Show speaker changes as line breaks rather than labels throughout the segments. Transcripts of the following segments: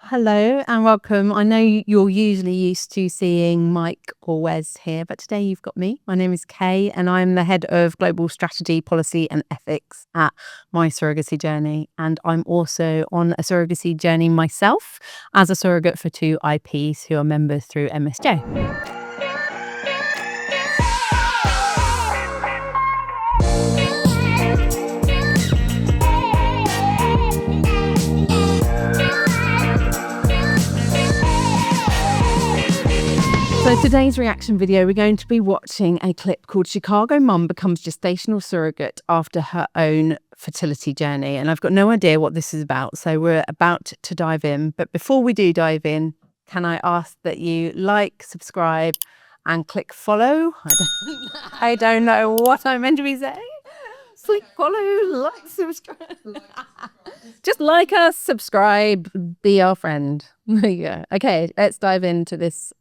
Hello and welcome. I know you're usually used to seeing Mike or Wes here, but today you've got me. My name is Kay and I'm the head of global strategy, policy and ethics at My Surrogacy Journey. And I'm also on a surrogacy journey myself as a surrogate for two IPs who are members through MSJ. So today's reaction video, we're going to be watching a clip called Chicago Mum Becomes Gestational Surrogate After Her Own Fertility Journey. And I've got no idea what this is about, so we're about to dive in. But before we do dive in, can I ask that you like, subscribe and click follow? I don't know what I'm meant to be saying. Click follow, like, subscribe. Just like us, subscribe, be our friend. There you go. Okay, let's dive into this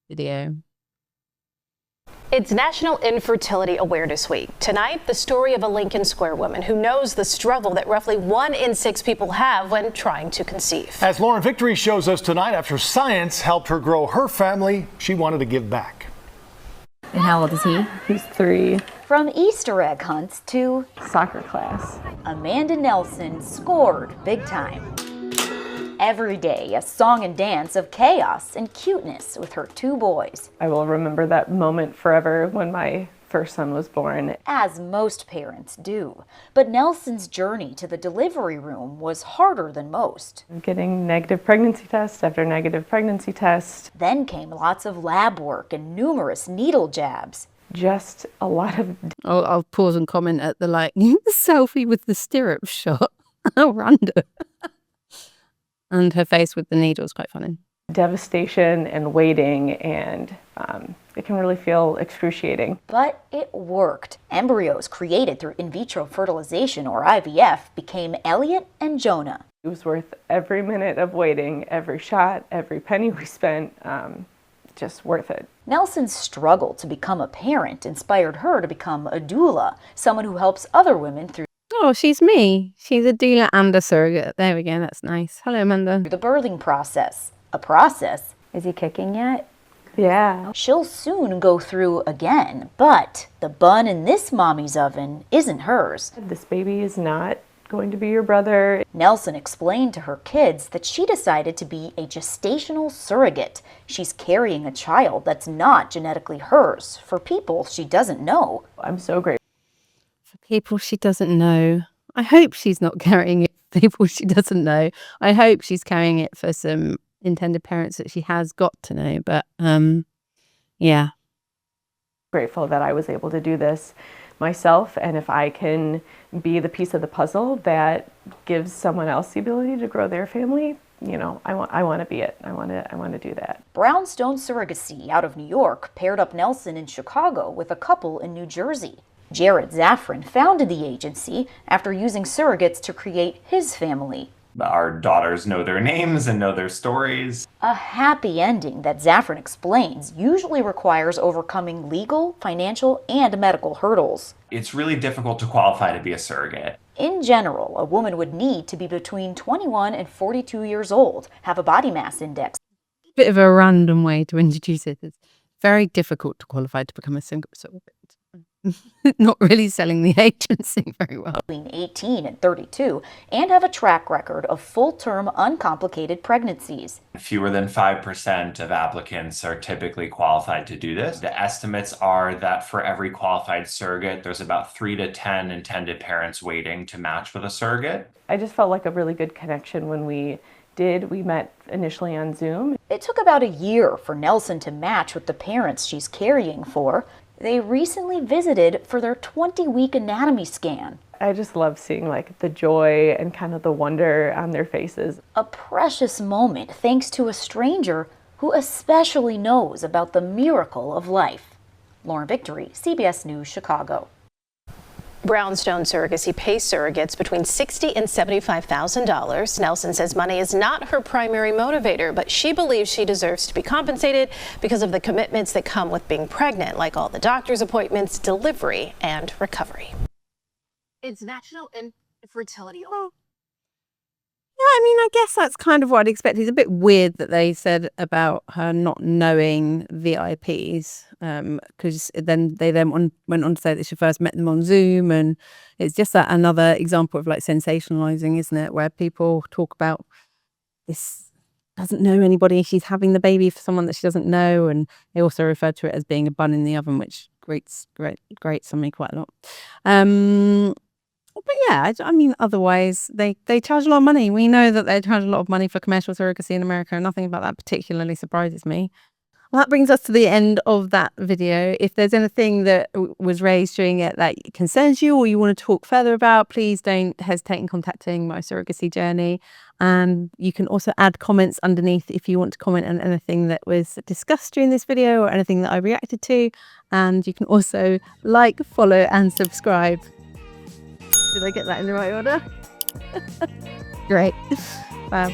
video.
It's National Infertility Awareness Week. Tonight, the story of a Lincoln Square woman who knows the struggle that roughly 1 in 6 people have when trying to conceive.
As Lauren Victory shows us tonight, after science helped her grow her family, she wanted to give back.
And how old is he?
He's 3.
From Easter egg hunts to
Soccer class.
Amanda Nelson scored big time. Every day, a song and dance of chaos and cuteness with her 2 boys.
I will remember that moment forever when my first son was born.
As most parents do. But Nelson's journey to the delivery room was harder than most.
Getting negative pregnancy test after negative pregnancy test.
Then came lots of lab work and numerous needle jabs.
Just a lot of...
I'll pause and comment at the selfie with the stirrup shot. How random. And her face with the needle is quite funny.
Devastation and waiting, and it can really feel excruciating.
But it worked. Embryos created through in vitro fertilization, or IVF, became Elliot and Jonah.
It was worth every minute of waiting, every shot, every penny we spent, just worth it.
Nelson's struggle to become a parent inspired her to become a doula, someone who helps other women through
Oh, she's me. She's a doula and a surrogate. There we go. That's nice. Hello, Amanda.
the birthing process. A process.
Is he kicking yet?
Yeah.
She'll soon go through again, but the bun in this mommy's oven isn't hers.
This baby is not going to be your brother.
Nelson explained to her kids that she decided to be a gestational surrogate. She's carrying a child that's not genetically hers for people she doesn't know.
I'm so grateful.
People she doesn't know. I hope she's not carrying it for people she doesn't know. I hope she's carrying it for some intended parents that she has got to know. But yeah.
Grateful that I was able to do this myself, and if I can be the piece of the puzzle that gives someone else the ability to grow their family, you know, I want to be it. I want to do that.
Brownstone Surrogacy out of New York paired up Nelson in Chicago with a couple in New Jersey. Jared Zaffron founded the agency after using surrogates to create his family.
Our daughters know their names and know their stories.
A happy ending that Zaffron explains usually requires overcoming legal, financial, and medical hurdles.
It's really difficult to qualify to be a surrogate.
In general, a woman would need to be between 21 and 42 years old, have a body mass index.
Bit of a random way to introduce it. It's very difficult to qualify to become a surrogate. Not really selling the agency very well.
Between 18 and 32, and have a track record of full-term uncomplicated pregnancies.
Fewer than 5% of applicants are typically qualified to do this. The estimates are that for every qualified surrogate, there's about 3 to 10 intended parents waiting to match with a surrogate.
I just felt like a really good connection when we met initially on Zoom.
It took about a year for Nelson to match with the parents she's carrying for. They recently visited for their 20-week anatomy scan.
I just love seeing the joy and kind of the wonder on their faces.
A precious moment thanks to a stranger who especially knows about the miracle of life. Lauren Victory, CBS News, Chicago.
Brownstone Surrogacy pays surrogates between $60,000 and $75,000. Nelson says money is not her primary motivator, but she believes she deserves to be compensated because of the commitments that come with being pregnant, like all the doctor's appointments, delivery, and recovery.
It's National Infertility. Oh,
I mean, I guess that's kind of what I'd expect. It's a bit weird that they said about her not knowing VIPs, because then they went on to say that she first met them on Zoom, and it's just that another example of like sensationalizing, isn't it? Where people talk about this doesn't know anybody, she's having the baby for someone that she doesn't know, and they also refer to it as being a bun in the oven, which grates on me quite a lot. But yeah, I mean, otherwise, they charge a lot of money. We know that they charge a lot of money for commercial surrogacy in America, and nothing about that particularly surprises me. Well, that brings us to the end of that video. If there's anything that was raised during it that concerns you or you want to talk further about, please don't hesitate in contacting My Surrogacy Journey. And you can also add comments underneath if you want to comment on anything that was discussed during this video or anything that I reacted to. And you can also like, follow, and subscribe. Did I get that in the right order? Great. Fab.